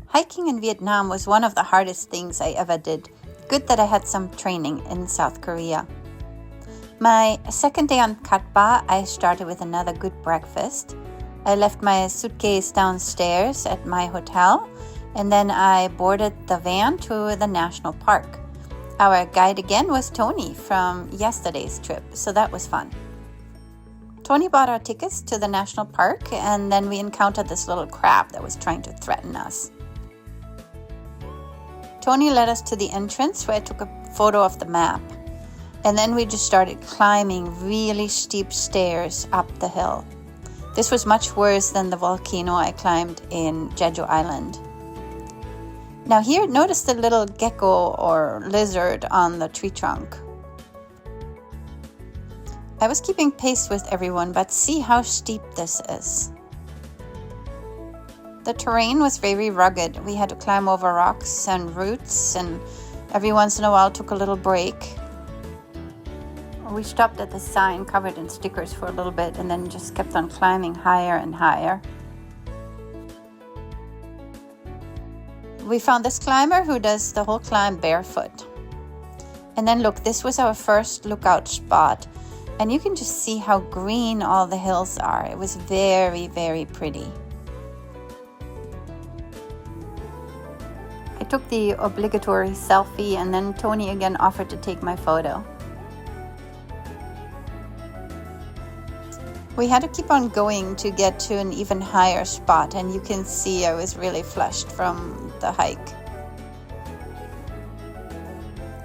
Hiking in Vietnam was one of the hardest things I ever did. Good that I had some training in South Korea. My second day on Cat Ba, I started with another good breakfast. I left my suitcase downstairs at my hotel, and then I boarded the van to the national park. Our guide again was Tony from yesterday's trip, so that was fun. Tony bought our tickets to the national park, and then we encountered this little crab that was trying to threaten us. Tony led us to the entrance where I took a photo of the map. And then we just started climbing really steep stairs up the hill. This was much worse than the volcano I climbed in Jeju Island. Now here, notice the little gecko or lizard on the tree trunk. I was keeping pace with everyone, but see how steep this is. The terrain was very rugged. We had to climb over rocks and roots, and every once in a while took a little break. We stopped at the sign covered in stickers for a little bit and then just kept on climbing higher and higher. We found this climber who does the whole climb barefoot. And then look, this was our first lookout spot. And you can just see how green all the hills are. It was very, very pretty. I took the obligatory selfie, and then Tony again offered to take my photo. We had to keep on going to get to an even higher spot, and you can see I was really flushed from the hike.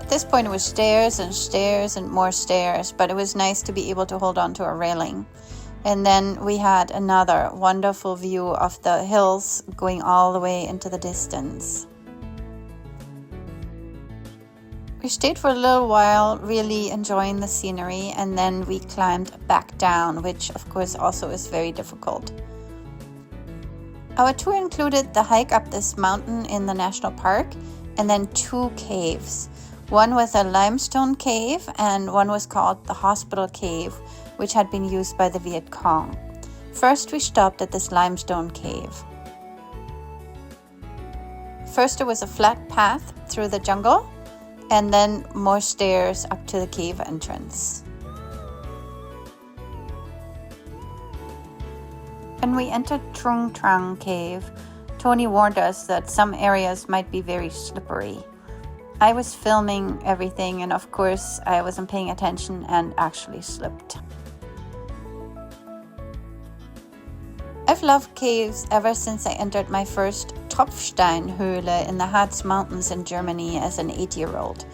At this point it was stairs and more stairs, but it was nice to be able to hold on to a railing. And then we had another wonderful view of the hills going all the way into the distance. We stayed for a little while, really enjoying the scenery, and then we climbed back down, which of course also is very difficult. Our tour included the hike up this mountain in the national park, and then 2 caves. One was a limestone cave, and one was called the Hospital Cave, which had been used by the Viet Cong. First, we stopped at this limestone cave. First, there was a flat path through the jungle, and then more stairs up to the cave entrance. When we entered Trung Trang Cave, Tony warned us that some areas might be very slippery. I was filming everything, and of course I wasn't paying attention and actually slipped. I've loved caves ever since I entered my first Tropfsteinhöhle in the Harz Mountains in Germany as an 8-year-old.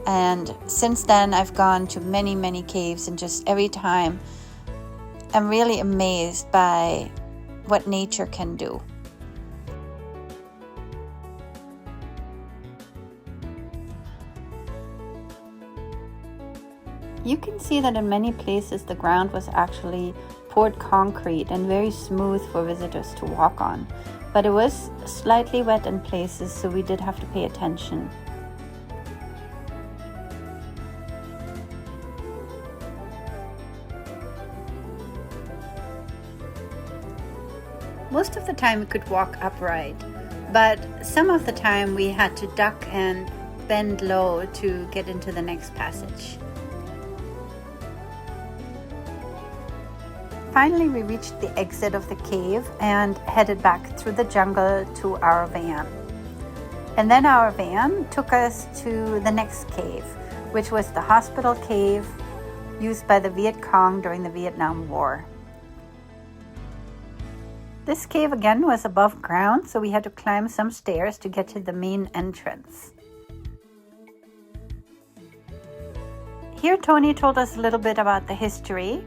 And since then I've gone to many, many caves, and just every time I'm really amazed by what nature can do. You can see that in many places the ground was actually poured concrete and very smooth for visitors to walk on. But it was slightly wet in places, so we did have to pay attention. Most of the time we could walk upright, but some of the time we had to duck and bend low to get into the next passage. Finally, we reached the exit of the cave and headed back through the jungle to our van. And then our van took us to the next cave, which was the Hospital Cave used by the Viet Cong during the Vietnam War. This cave again was above ground, so we had to climb some stairs to get to the main entrance. Here Tony told us a little bit about the history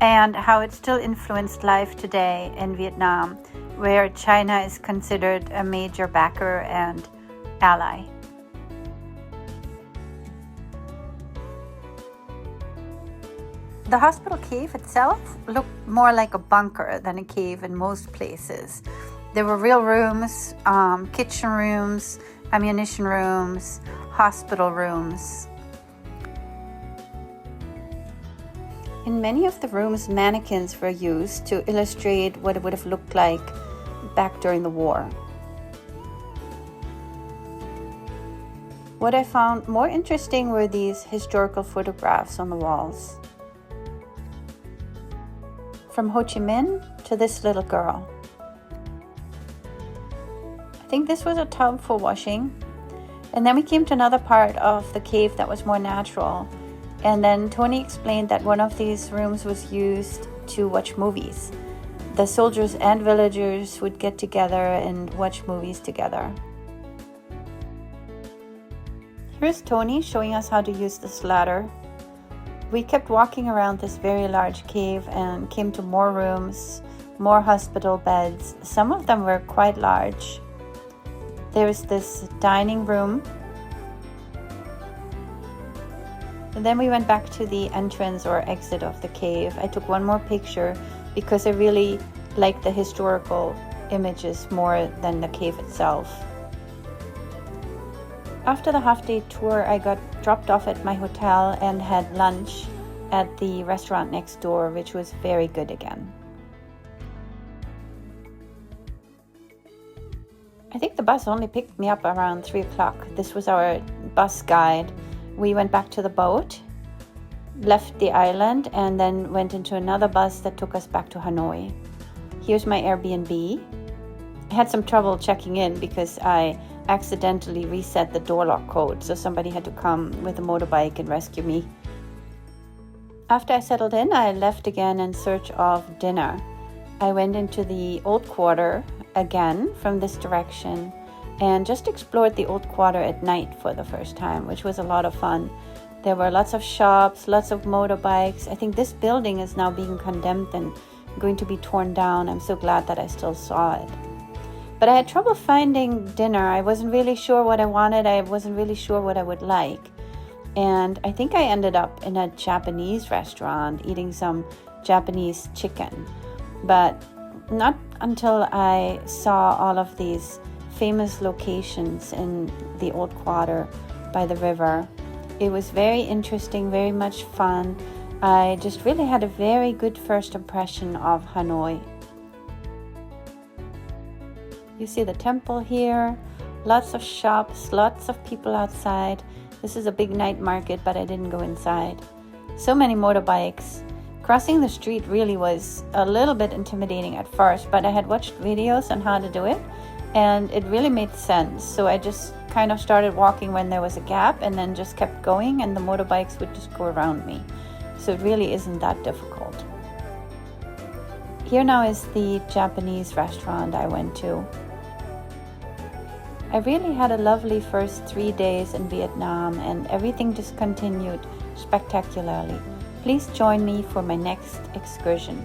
and how it still influenced life today in Vietnam, where China is considered a major backer and ally. The hospital cave itself looked more like a bunker than a cave in most places. There were real rooms, kitchen rooms, ammunition rooms, hospital rooms. In many of the rooms, mannequins were used to illustrate what it would have looked like back during the war. What I found more interesting were these historical photographs on the walls. From Ho Chi Minh to this little girl. I think this was a tub for washing. And then we came to another part of the cave that was more natural. And then Tony explained that one of these rooms was used to watch movies. The soldiers and villagers would get together and watch movies together. Here's Tony showing us how to use this ladder. We kept walking around this very large cave and came to more rooms, more hospital beds. Some of them were quite large. There's this dining room. And then we went back to the entrance or exit of the cave. I took one more picture because I really liked the historical images more than the cave itself. After the half-day tour, I got dropped off at my hotel and had lunch at the restaurant next door, which was very good again. I think the bus only picked me up around 3 o'clock. This was our bus guide. We went back to the boat, left the island, and then went into another bus that took us back to Hanoi. Here's my Airbnb. I had some trouble checking in because I accidentally reset the door lock code, so somebody had to come with a motorbike and rescue me. After I settled in, I left again in search of dinner. I went into the old quarter again from this direction and just explored the old quarter at night for the first time, which was a lot of fun. There were lots of shops, lots of motorbikes. I think this building is now being condemned and going to be torn down. I'm so glad that I still saw it. But I had trouble finding dinner. I wasn't really sure what I wanted. I wasn't really sure what I would like. And I think I ended up in a Japanese restaurant eating some Japanese chicken. But not until I saw all of these famous locations in the old quarter by the river. It was very interesting, very much fun. I just really had a very good first impression of Hanoi. You see the temple here, lots of shops, lots of people outside. This is a big night market, but I didn't go inside. So many motorbikes. Crossing the street really was a little bit intimidating at first, but I had watched videos on how to do it, and it really made sense. So I just kind of started walking when there was a gap and then just kept going, and the motorbikes would just go around me. So it really isn't that difficult. Here now is the Japanese restaurant I went to. I really had a lovely first 3 days in Vietnam, and everything just continued spectacularly. Please join me for my next excursion.